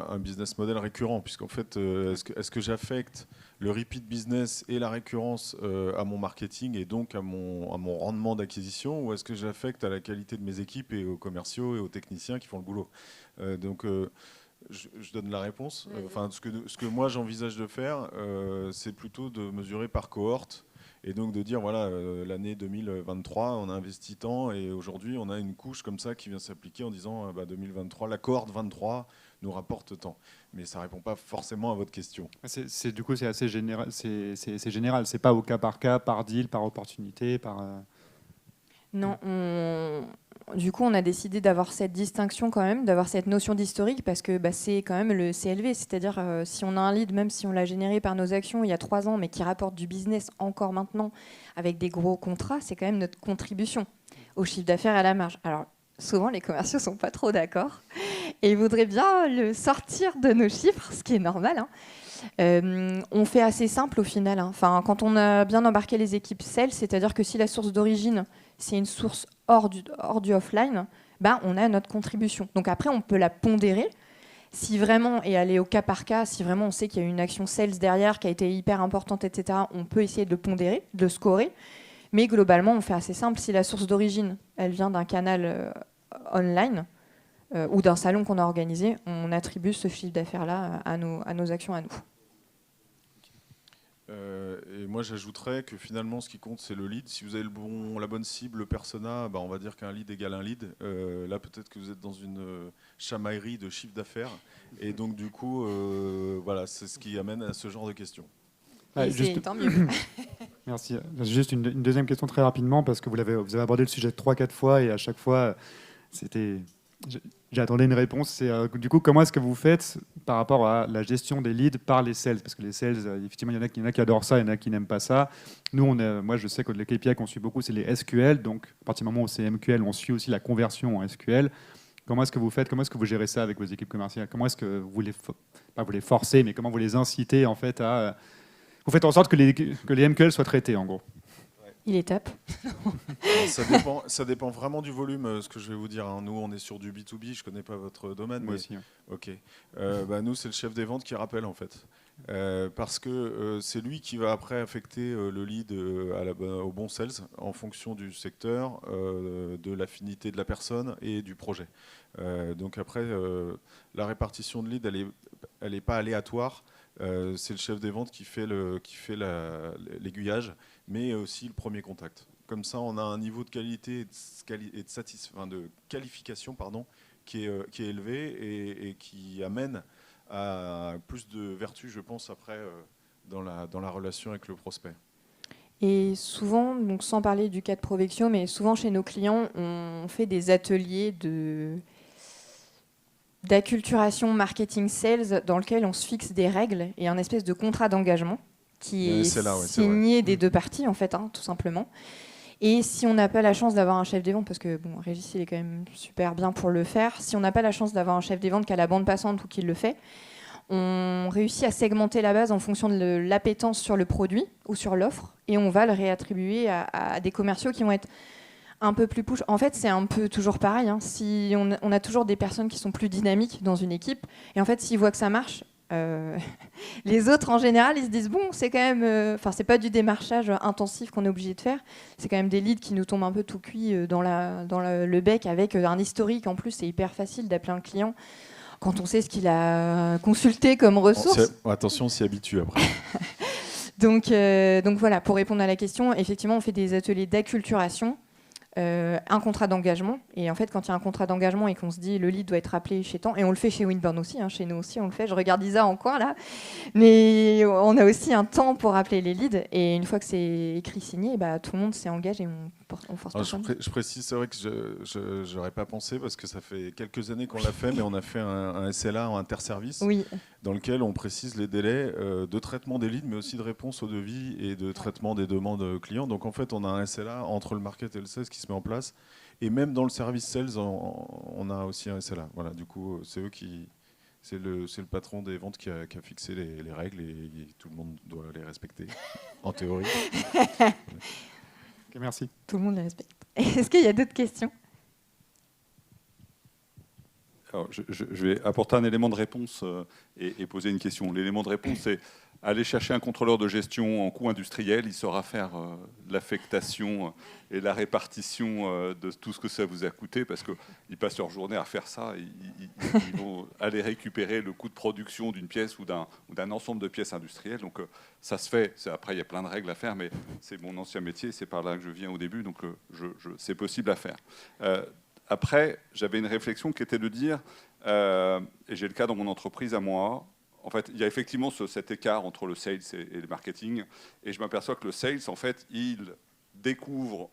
un business model récurrent, puisqu'en fait, est-ce que j'affecte le repeat business et la récurrence à mon marketing et donc à mon rendement d'acquisition, ou est-ce que j'affecte à la qualité de mes équipes et aux commerciaux et aux techniciens qui font le boulot? Je donne la réponse. Ce que moi j'envisage de faire, c'est plutôt de mesurer par cohorte. Et donc de dire, voilà, l'année 2023, on a investi tant, et aujourd'hui, on a une couche comme ça qui vient s'appliquer en disant, 2023, la cohorte 23 nous rapporte tant. Mais ça ne répond pas forcément à votre question. Du coup, c'est assez général. C'est général. C'est pas au cas, par deal, par opportunité, par... Non, du coup, on a décidé d'avoir cette distinction quand même, d'avoir cette notion d'historique, parce que c'est quand même le CLV, c'est-à-dire si on a un lead, même si on l'a généré par nos actions il y a 3 ans, mais qui rapporte du business encore maintenant, avec des gros contrats, c'est quand même notre contribution au chiffre d'affaires et à la marge. Alors, souvent, les commerciaux ne sont pas trop d'accord, et ils voudraient bien le sortir de nos chiffres, ce qui est normal, hein. On fait assez simple au final. Enfin, quand on a bien embarqué les équipes sales, c'est-à-dire que si la source d'origine, c'est une source hors du offline, on a notre contribution. Donc après, on peut la pondérer si vraiment, et aller au cas par cas, si vraiment on sait qu'il y a une action sales derrière qui a été hyper importante, etc., on peut essayer de le pondérer, de le scorer. Mais globalement, on fait assez simple. Si la source d'origine, elle vient d'un canal online ou d'un salon qu'on a organisé, on attribue ce chiffre d'affaires-là à nos actions à nous. Et moi, j'ajouterais que finalement, ce qui compte, c'est le lead. Si vous avez la bonne cible, le persona, on va dire qu'un lead égale un lead. Là, peut-être que vous êtes dans une chamaillerie de chiffre d'affaires. Et donc, du coup, voilà, c'est ce qui amène à ce genre de questions. Tant mieux. Merci. Juste une deuxième question très rapidement, parce que vous avez abordé le sujet 3-4 fois, et à chaque fois, j'attendais une réponse. C'est du coup, comment est-ce que vous faites par rapport à la gestion des leads par les sales? Parce que les sales, effectivement, il y en a qui adorent ça, il y en a qui n'aiment pas ça. Nous, moi, je sais que les KPI qu'on suit beaucoup, c'est les SQL. Donc, à partir du moment où c'est MQL, on suit aussi la conversion en SQL. Comment est-ce que vous faites? Comment est-ce que vous gérez ça avec vos équipes commerciales? Comment est-ce que vous pas vous les forcez, mais comment vous les incitez en fait à... Vous faites en sorte que les MQL soient traités, en gros. Il est top. Ça dépend vraiment du volume, ce que je vais vous dire. Nous, on est sur du B2B, je ne connais pas votre domaine. Moi aussi. Ok. Nous, c'est le chef des ventes qui rappelle, en fait. Parce que c'est lui qui va après affecter le lead au bon sales en fonction du secteur, de l'affinité de la personne et du projet. Donc après, la répartition de lead, elle n'est pas aléatoire. C'est le chef des ventes qui fait l'aiguillage, mais aussi le premier contact. Comme ça, on a un niveau de qualité et de qualification qui est élevé et qui amène à plus de vertu, je pense, après, dans la relation avec le prospect. Et souvent, donc sans parler du cas de Provexio, mais souvent chez nos clients, on fait des ateliers d'acculturation marketing sales dans lequel on se fixe des règles et un espèce de contrat d'engagement qui est signé des deux parties, en fait, tout simplement. Et si on n'a pas la chance d'avoir un chef des ventes, parce que Régis, il est quand même super bien pour le faire, si on n'a pas la chance d'avoir un chef des ventes qui a la bande passante ou qui le fait, on réussit à segmenter la base en fonction de l'appétence sur le produit ou sur l'offre, et on va le réattribuer à des commerciaux qui vont être un peu plus push. En fait, c'est un peu toujours pareil. Si on a toujours des personnes qui sont plus dynamiques dans une équipe, et en fait, s'ils voient que ça marche, les autres, en général, ils se disent bon, c'est quand même, c'est pas du démarchage intensif qu'on est obligé de faire. C'est quand même des leads qui nous tombent un peu tout cuit dans le bec avec un historique. En plus, c'est hyper facile d'appeler un client quand on sait ce qu'il a consulté comme ressources. Attention, on s'y habitue après. donc voilà, pour répondre à la question, effectivement, on fait des ateliers d'acculturation un contrat d'engagement. Et en fait, quand il y a un contrat d'engagement et qu'on se dit le lead doit être appelé chez temps, et on le fait chez Winburn aussi, chez nous aussi on le fait, je regarde Isa en coin là, mais on a aussi un temps pour appeler les leads, et une fois que c'est écrit, signé, tout le monde s'engage et on force personne. Je précise, c'est vrai que je n'aurais pas pensé parce que ça fait quelques années qu'on l'a fait, mais on a fait un SLA en interservice Oui. dans lequel on précise les délais de traitement des leads, mais aussi de réponse aux devis et de traitement des demandes clients. Donc en fait, on a un SLA entre le market et le sales qui se met en place. Et même dans le service sales, on a aussi un SLA. Voilà, du coup, c'est eux qui... C'est le patron des ventes qui a fixé les règles et tout le monde doit les respecter, en théorie. Okay, merci. Tout le monde les respecte. Est-ce qu'il y a d'autres questions? Alors, je vais apporter un élément de réponse et poser une question. L'élément de réponse, c'est aller chercher un contrôleur de gestion en coût industriel. Il saura faire l'affectation et la répartition de tout ce que ça vous a coûté, parce qu'ils passent leur journée à faire ça. Ils vont aller récupérer le coût de production d'une pièce ou d'un ensemble de pièces industrielles. Donc ça se fait. Après, il y a plein de règles à faire, mais c'est mon ancien métier. C'est par là que je viens au début, donc c'est possible à faire. Après, j'avais une réflexion qui était de dire, et j'ai le cas dans mon entreprise à moi, en fait, il y a effectivement cet écart entre le sales et le marketing, et je m'aperçois que le sales, en fait, il découvre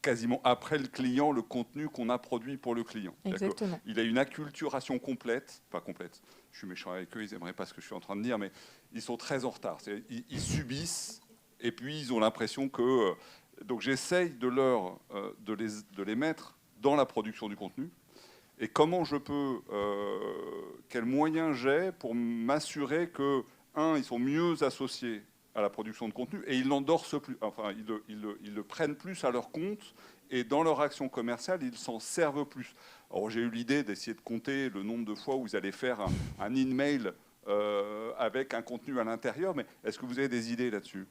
quasiment après le client le contenu qu'on a produit pour le client. Exactement. Il a une acculturation complète, pas complète, je suis méchant avec eux, ils n'aimeraient pas ce que je suis en train de dire, mais ils sont très en retard. Ils subissent, et puis ils ont l'impression que... Donc j'essaye de les mettre dans la production du contenu, et comment je peux, quels moyens j'ai pour m'assurer que, ils sont mieux associés à la production de contenu, et ils l'endorsent plus, enfin, ils le prennent plus à leur compte, et dans leur action commerciale, ils s'en servent plus. Alors j'ai eu l'idée d'essayer de compter le nombre de fois où vous allez faire un email avec un contenu à l'intérieur, mais est-ce que vous avez des idées là-dessus ?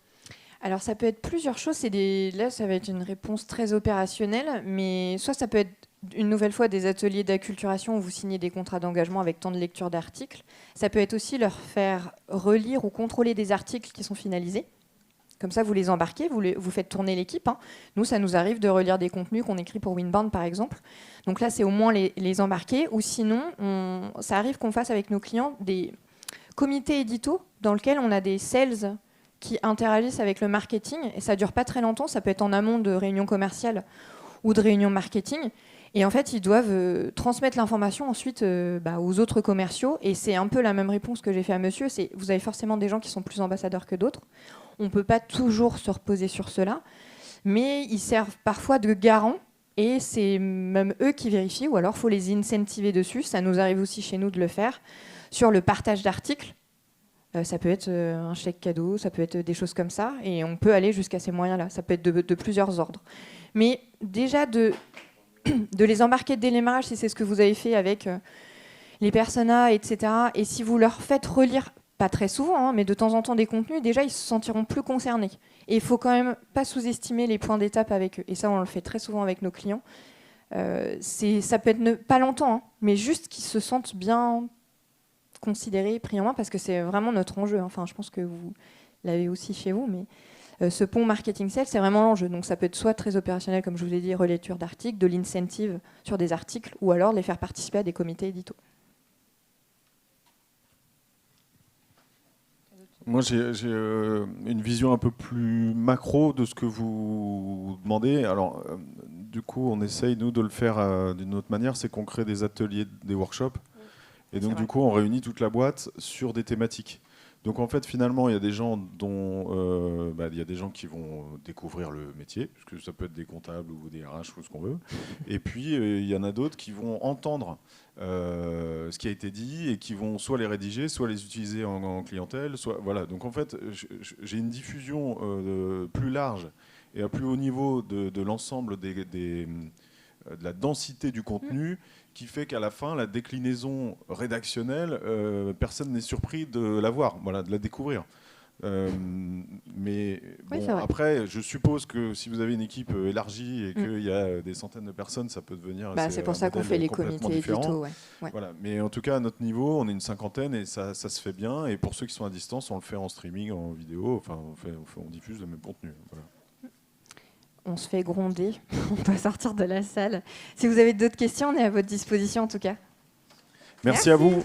Alors ça peut être plusieurs choses. Là, ça va être une réponse très opérationnelle, mais soit ça peut être une nouvelle fois des ateliers d'acculturation où vous signez des contrats d'engagement avec tant de lecture d'articles. Ça peut être aussi leur faire relire ou contrôler des articles qui sont finalisés. Comme ça, vous les embarquez, vous faites tourner l'équipe. Nous, ça nous arrive de relire des contenus qu'on écrit pour Winburn, par exemple. Donc là, c'est au moins les embarquer. Ou sinon, ça arrive qu'on fasse avec nos clients des comités éditos dans lesquels on a des sales qui interagissent avec le marketing. Et ça ne dure pas très longtemps. Ça peut être en amont de réunions commerciales ou de réunions marketing. Et en fait, ils doivent transmettre l'information ensuite aux autres commerciaux. Et c'est un peu la même réponse que j'ai fait à monsieur. C'est vous avez forcément des gens qui sont plus ambassadeurs que d'autres. On ne peut pas toujours se reposer sur cela. Mais ils servent parfois de garants. Et c'est même eux qui vérifient. Ou alors, il faut les incentiver dessus. Ça nous arrive aussi chez nous de le faire. Sur le partage d'articles. Ça peut être un chèque cadeau. Ça peut être des choses comme ça. Et on peut aller jusqu'à ces moyens-là. Ça peut être de plusieurs ordres. Mais déjà de les embarquer dès les démarrage, si c'est ce que vous avez fait avec les personas, etc. Et si vous leur faites relire, pas très souvent, mais de temps en temps des contenus, déjà ils se sentiront plus concernés. Et il faut quand même pas sous-estimer les points d'étape avec eux. Et ça, on le fait très souvent avec nos clients. Ça peut être pas longtemps, mais juste qu'ils se sentent bien considérés, pris en main, parce que c'est vraiment notre enjeu. Enfin, je pense que vous l'avez aussi chez vous, mais... ce pont marketing sales, c'est vraiment l'enjeu. Donc ça peut être soit très opérationnel, comme je vous ai dit, relecture d'articles, de l'incentive sur des articles, ou alors les faire participer à des comités éditos. Moi, j'ai une vision un peu plus macro de ce que vous demandez. Alors, du coup, on essaye, nous, de le faire d'une autre manière, c'est qu'on crée des ateliers, des workshops. Et donc, du coup, on réunit toute la boîte sur des thématiques. Donc en fait, finalement, il y a des gens il y a des gens qui vont découvrir le métier, parce que ça peut être des comptables ou des RH ou ce qu'on veut. Et puis il y en a d'autres qui vont entendre ce qui a été dit et qui vont soit les rédiger, soit les utiliser en clientèle, soit voilà. Donc en fait, j'ai une diffusion plus large et à plus haut niveau de l'ensemble de la densité du contenu, qui fait qu'à la fin, la déclinaison rédactionnelle, personne n'est surpris de la voir, voilà, de la découvrir. Mais oui, bon, après, je suppose que si vous avez une équipe élargie et qu'il y a des centaines de personnes, ça peut devenir... c'est pour ça qu'on fait les comités éditos. Ouais. Voilà. Mais en tout cas, à notre niveau, on est une cinquantaine et ça se fait bien. Et pour ceux qui sont à distance, on le fait en streaming, en vidéo, enfin, on diffuse le même contenu. Voilà. on se fait gronder. On doit sortir de la salle. Si vous avez d'autres questions, on est à votre disposition en tout cas. Merci à vous.